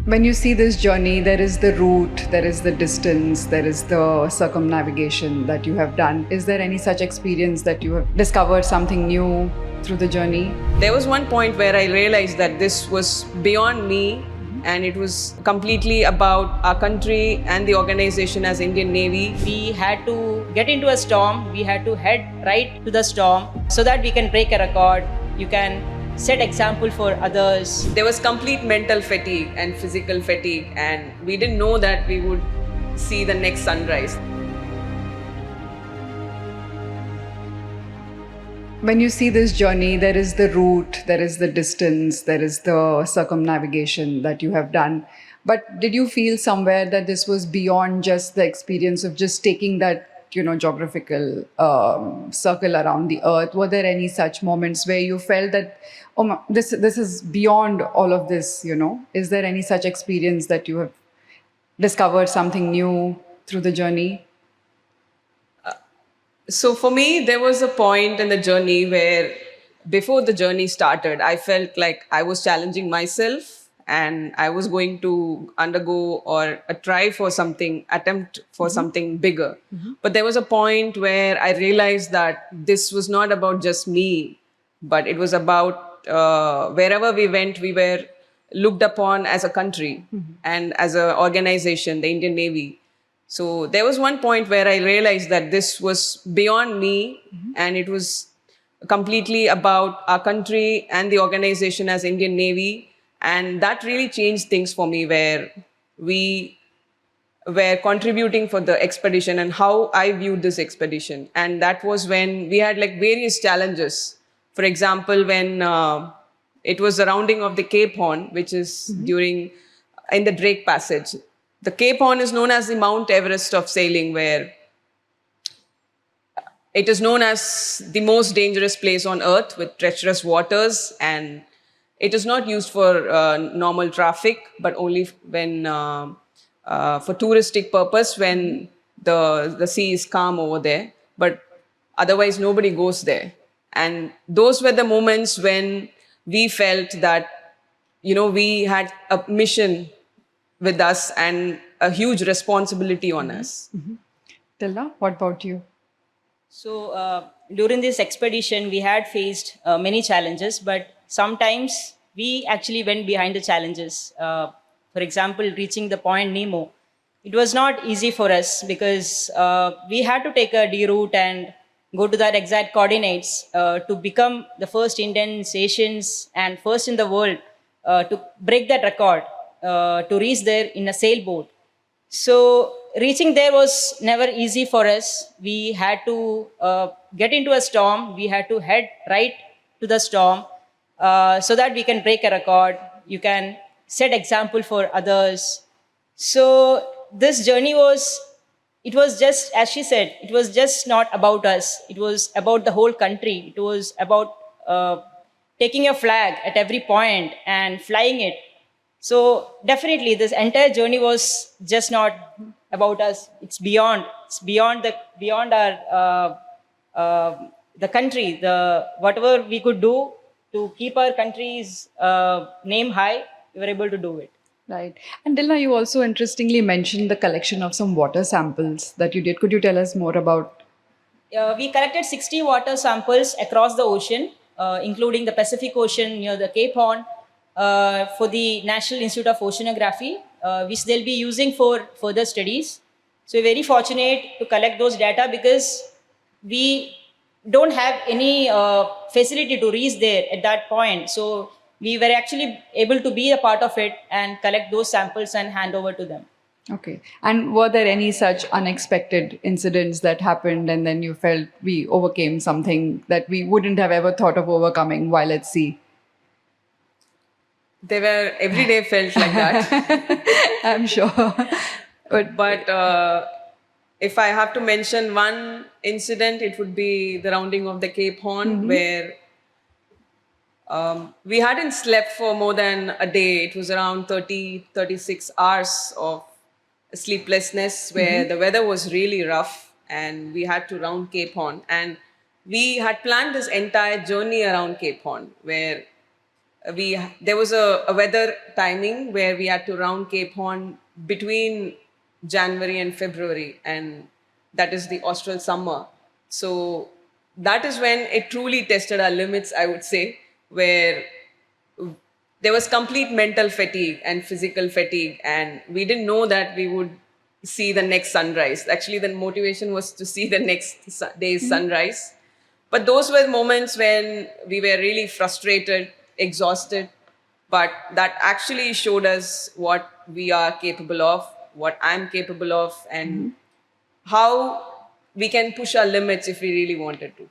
When you see this journey, there is the route, there is the distance, there is the circumnavigation that you have done. Is there any such experience that you have discovered something new through the journey? There was one point where I realized that this was beyond me and it was completely about our country and the organization as Indian Navy. We had to get into a storm, we had to head right to the storm so that we can break a record. You can set example for others. There was complete mental fatigue and physical fatigue, and we didn't know that we would see the next sunrise. When you see this journey, there is the route, there is the distance, there is the circumnavigation that you have done. But did you feel somewhere that this was beyond just the experience of just taking that, geographical circle around the earth? Were there any such moments where you felt that, this is beyond all of this? Is there any such experience that you have discovered something new through the journey? So for me, there was a point in the journey where before the journey started, I felt like I was challenging myself and I was going to undergo or try for something, attempt for something bigger. But there was a point where I realized that this was not about just me, but it was about wherever we went, we were looked upon as a country and as an organization, the Indian Navy. So there was one point where I realized that this was beyond me and it was completely about our country and the organization as Indian Navy. And that really changed things for me, where we were contributing for the expedition and how I viewed this expedition. And that was when we had like various challenges. For example, when it was the rounding of the Cape Horn, which is in the Drake Passage. The Cape Horn is known as the Mount Everest of sailing, where it is known as the most dangerous place on earth with treacherous waters, and it is not used for normal traffic, but only when for touristic purpose when the sea is calm over there. But otherwise, nobody goes there. And those were the moments when we felt that, we had a mission with us and a huge responsibility on us. Tilda, what about you? So during this expedition, we had faced many challenges, but sometimes we actually went behind the challenges. For example, reaching the point Nemo, it was not easy for us because we had to take a D route and go to that exact coordinates to become the first Indian Asians and first in the world to break that record, to reach there in a sailboat. So reaching there was never easy for us. We had to get into a storm. We had to head right to the storm so that we can break a record. You can set example for others. So this journey it was just, as she said, it was just not about us. It was about the whole country. It was about taking a flag at every point and flying it. So definitely this entire journey was just not about us. It's beyond our the country. Whatever we could do to keep our country's name high, we were able to do it. Right. And Dilna, you also interestingly mentioned the collection of some water samples that you did. Could you tell us more about? We collected 60 water samples across the ocean, including the Pacific Ocean near the Cape Horn, for the National Institute of Oceanography, which they'll be using for further studies. So we're very fortunate to collect those data because we don't have any facility to reach there at that point. So we were actually able to be a part of it and collect those samples and hand over to them. Okay. And were there any such unexpected incidents that happened and then you felt we overcame something that we wouldn't have ever thought of overcoming while at sea? They were every day felt like that. I'm sure. But if I have to mention one incident, it would be the rounding of the Cape Horn, where we hadn't slept for more than a day. It was around 36 hours of sleeplessness, where the weather was really rough and we had to round Cape Horn. And we had planned this entire journey around Cape Horn, where there was a weather timing where we had to round Cape Horn between January and February, and that is the austral summer. So that is when it truly tested our limits, I would say, where there was complete mental fatigue and physical fatigue, and we didn't know that we would see the next sunrise. Actually, the motivation was to see the next day's sunrise. But those were moments when we were really frustrated, exhausted, but that actually showed us what we are capable of, what I'm capable of, and how we can push our limits if we really wanted to.